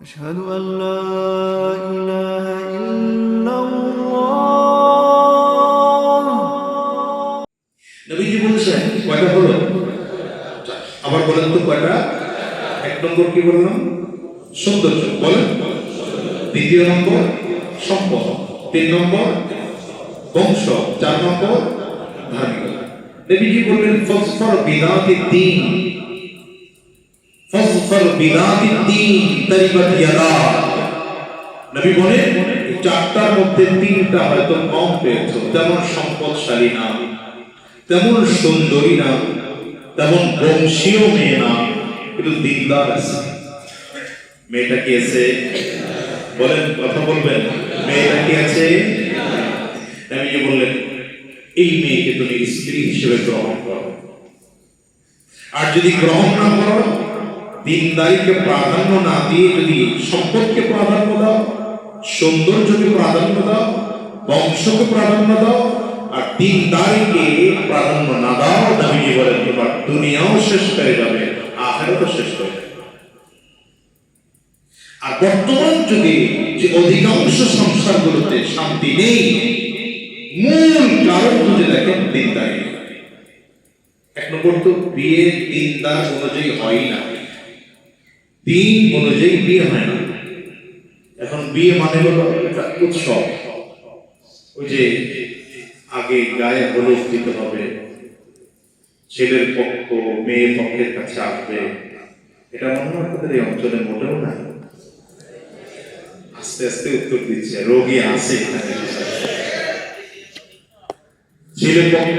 أشهد أن لا إله إلا الله নবীজি বলছেন কয়টা হলো? আবার বলেন তো কয়টা? এক নম্বর কি বললাম? সৌন্দর্য। বলেন। দ্বিতীয় নম্বর সম্পদ, তিন নম্বর বংশ, চার নম্বর ধার্মিকতা। নবীজি বললেন ফজফর বিদাতি দ্বীন, ফজফর বিদাতি দ্বীন তারিবাত ইয়াদা। নবী বলেন এই চারটার মধ্যে তিনটা হয়তো কম পেয়েছো, তেমন সম্পদশালী না, তেমন সুন্দরী না, তেমন বংশীয় মেয়ে না, কিন্তু দিনদার আছে। মেয়েটা কি আছে? বলেন, কথা বলবেন। মেয়েটা কি আছে? আমি যে বললেন এই মেয়েকে তুমি স্ত্রী হিসেবে গ্রহণ করো, আর যদি গ্রহণ না করো, দিনদারিকে প্রাধান্য না দিয়ে যদি সম্পদকে প্রাধান্য দাও, সৌন্দর্যকে প্রাধান্য দাও, বংশকে প্রাধান্য দাও, আর দিনদারিকে প্রাধান্য না দাও, নবীজি বলেন তোমার দুনিয়াও শেষ হয়ে যাবে, আখিরাতও শেষ হয়ে যাবে। আর বর্তমান যুগে যে অধিকাংশ সংসারগুলোতে শান্তি নেই, মূল কারণ যদি দেখেন দিনদারি। এক নম্বর তো বিয়ে দিনদার অনুযায়ী হয় না, দিন অনুযায়ী বিয়ে হয় না। এখন বিয়ে মানে হলো একটা উৎসব। ওই যে আগে গায়ে হলুদ দিতে হবে, ছেলের পক্ষ মেয়ের পক্ষের কাছে আসবে, এটা মনে হয় আপনাদের এই অঞ্চলে মোটেও না। আস্তে আস্তে উত্তর দিচ্ছে, রোগী আছে ছেলের পক্ষ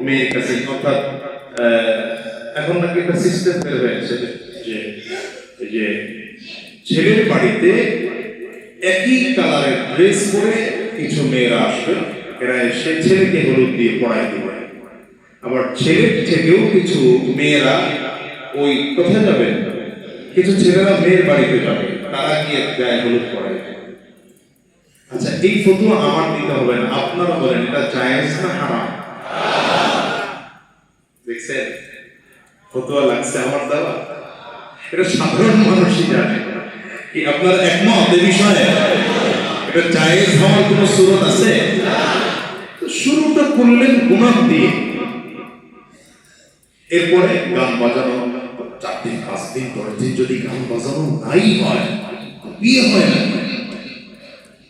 মেয়ের কাছে। অর্থাৎ এখন নাকি একটা সিস্টেম বের হয়েছে যে ছেলের বাড়িতে একই কালারের ড্রেস পরে কিছু মেয়েরা আসবে, এরা এসে ছেলেকে হলুদ দিয়ে পড়াই দিবে। আবার ছেলের থেকেও কিছু মেয়েরা ওই কোথায় যাবে, কিছু ছেলেরা মেয়ের বাড়িতে যাবে, তারা গিয়ে গায়ে হলুদ পড়াই। আচ্ছা, এই ফতোয়া আমার দিতে হবে না, আপনারা বলেন এটা জায়েজ না হারাম? দেখছেন ফতোয়া লাগছে আমার দেওয়া, এটা সাধারণ মানুষই জানে। কি আপনারা একমত এই বিষয়ে? এটা জায়েজ হওয়ার কোনো সুরত আছে? শুরুটা করলেন গুনাহ দিয়ে, এরপরে গান বাজানো 4 দিন 5 দিন 10 দিন যদি গান বাজানো নাই হয়, বিয়ে হয় না।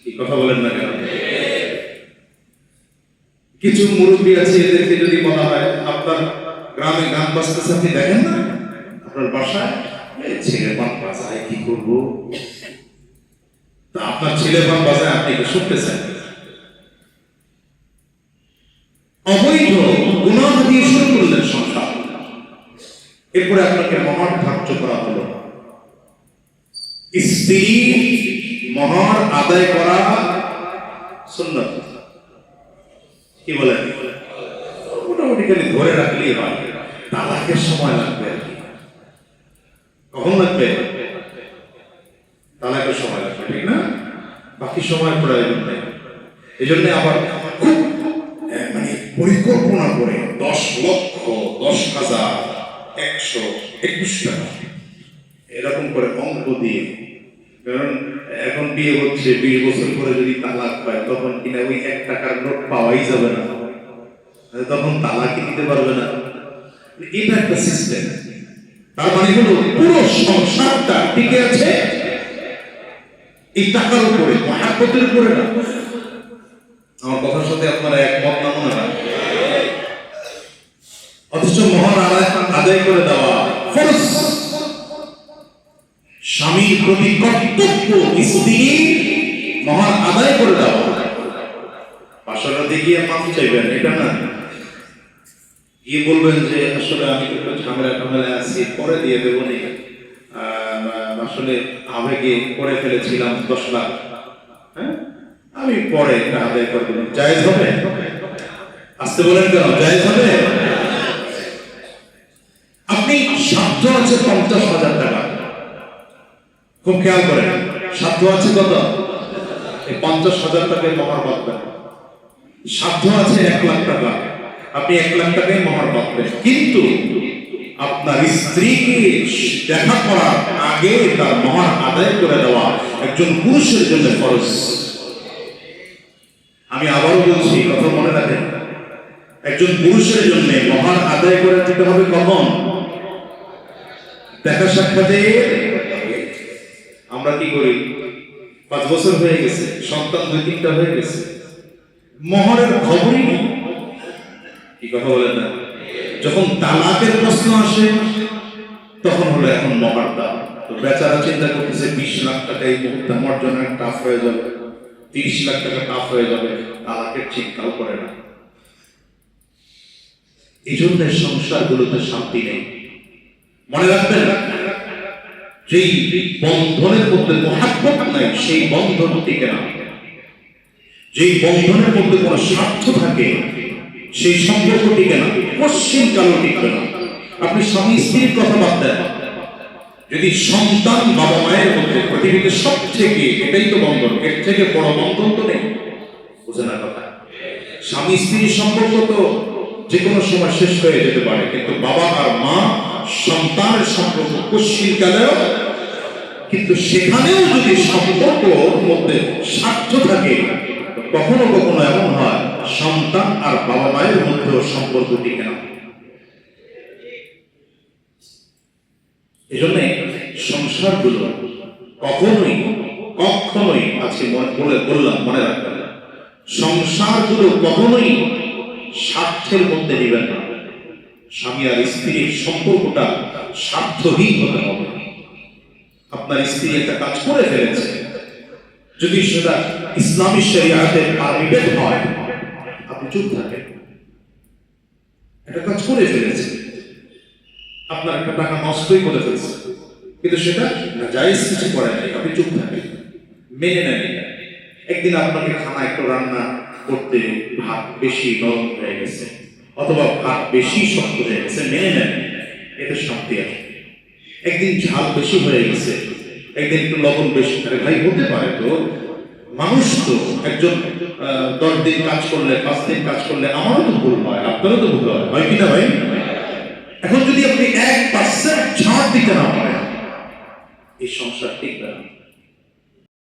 কি কথা বলেন না কেন? কিছু মুরব্বী আছে, এদেরকে যদি বলা হয় আপনার গ্রামে গান বাজতেছে, আপনি দেখেন না আপনার বাসায় ছেলে গান বাজায়, কি করবো? তা আপনার ছেলে গান বাজায়, আপনি কি শুনতেছেন? অবৈধ গুনাহ দিয়ে শুরু করলেন সংসার। এরপরে আপনাকে মহার ধার্য করা হলো, স্ত্রী মহার আদায় করা সুন্নাত। কি বলেন? মোটামুটি খালি ধরে রাখলেই হয়, তালাকের সময় লাগবে। কখন লাগবে? তালাকের সময় লাগবে, ঠিক না? বাকি সময় প্রয়োজন নেই। এই জন্য আবার খুব মানে পরিকল্পনা করে 10 লক্ষ 10,000 100 21 টাকা এরকম করে অঙ্ক দিয়ে, কারণ এখন বিয়ে হচ্ছে 20 বছর পরে যদি তালাক পায়, তখন কিনা ওই 1 টাকার নোট পাওয়াই যাবে না, তখন তালাকই দিতে পারবে না। এটা একটা সিস্টেম। তার মানে হলো পুরো সংসারটা টিকে আছে এই টাকার উপরে, মহাব্বতের উপরে না। আমার কথার সাথে আপনারা একমত না মনে হয়? অথচ মহার আদায় করে দেওয়া ফরজ। স্বামীর প্রতি কর্তব্য স্ত্রী মহার আদায় করে দেওয়া। বাসাটা দেখিয়ে মাফ চাইবেন, এটা না গিয়ে বলবেন যে আসলে আমি একটু ঝামেলায় আছি, পরে দিয়ে দেবো নি, আসলে আবেগে করে ফেলেছিলাম 10 লাখ, হ্যাঁ আমি পরে এটা আদায় করে দেবো। জায়েজ হবে? আসতে বলেন কেন? জায়েজ হবে? আপনি সাধ্য আছে 50,000 টাকা, খুব খেয়াল করেন, সাধ্য আছে কত? এই 50,000 টাকায় মহার বাঁধবেন। সাধ্য আছে 1 লাখ টাকা, আপনি 1 লাখ টাকায় মহার বাঁধবেন। কিন্তু আপনার স্ত্রীকে দেখা করার আগে তার মহার আদায় করে দেওয়া একজন পুরুষের জন্য ফরজ। আমি আবারও বলছি, কথা মনে রাখেন, একজন পুরুষের জন্য মহার আদায় করে দিতে হবে কখন? দেখা সাক্ষাতে। আমরা কি করি? 5 বছর হয়ে গেছে, সন্তান 2-3টা হয়ে গেছে, মহরের খবরই নেই। কি কথা বলেন না? যখন তালাকের প্রশ্ন আসে তখন হলো এখন মহার দাম। তো বেচারা চিন্তা করতেছে 20 লাখ টাকা এই মুহূর্তে আমার জন্য টাফ হয়ে যাবে, 30 লাখ টাকা টাফ হয়ে যাবে, তালাকের চিন্তাও করে না। এই জন্য সংসারগুলোতে শান্তি নেই। মনে রাখবেন, যেই বন্ধনের মধ্যে মহাব্বত নাই সেই বন্ধন টিকে না। যেই বন্ধনের মধ্যে কোনো স্বার্থ থাকে সেই সম্পর্ক টিকে না, পশ্চিম কালো টিকবে না। আপনি স্বামী স্ত্রীর কথা বাদ দেন, যদি সন্তান বাবা মায়ের মধ্যে পৃথিবীতে সবথেকে, এটাই তো বন্ধন, এর থেকে বড় বন্ধন তো নেই। বুঝে না কথা? স্বামী স্ত্রীর সম্পর্ক তো যে কোনো সময় শেষ হয়ে যেতে পারে, কিন্তু বাবা আর মা সন্তানের সম্পর্ক পশ্চিম কালেও, কিন্তু সেখানেও যদি সম্পর্কের মধ্যে স্বার্থ থাকে, কখনো কখনো এমন হয় সন্তান আর বাবা মায়ের মধ্যে সম্পর্ক টিকে না। এই জন্য সংসারগুলো কখনোই আজকে বললাম, মনে রাখবেন, সংসারগুলো কখনোই স্বার্থের মধ্যে নেবেন না। স্বামী আর স্ত্রীর সম্পর্কটা স্বার্থহীন হতে হবে। আপনার স্ত্রী একটা কাজ করে ফেলেছে, যদি সেটা ইসলামী শরিয়াতে পারমিটেড হয়, আপনি চুপ থাকেন। একটা কাজ করে ফেলেছে, আপনার একটা টাকা নষ্টই করে ফেলেছে, কিন্তু সেটা জায়েজ কিছু করে নাই, আপনি চুপ থাকেন, মেনে নেন। একদিন আপনাকে খানা একটু রান্না করতে ভাত বেশি নরম হয়ে গেছে, অথবা ভাত বেশি শক্ত হয়ে গেছে, মেনে নেন, এতে শান্তি আসে। একদিন ঝাল বেশি হয়ে গেছে, একদিন একটু লবণ বেশি, আরে ভাই হতে পারে তো, মানুষ তো। একজন 10 দিন কাজ করলে, 5 দিন কাজ করলে আমারও তো ভুল হয়, আপনারও তো ভুল হয় কিনা ভাই? এখন যদি আপনি 1% ছাড় দিতে না পারেন, এই সংসার টিকবে না।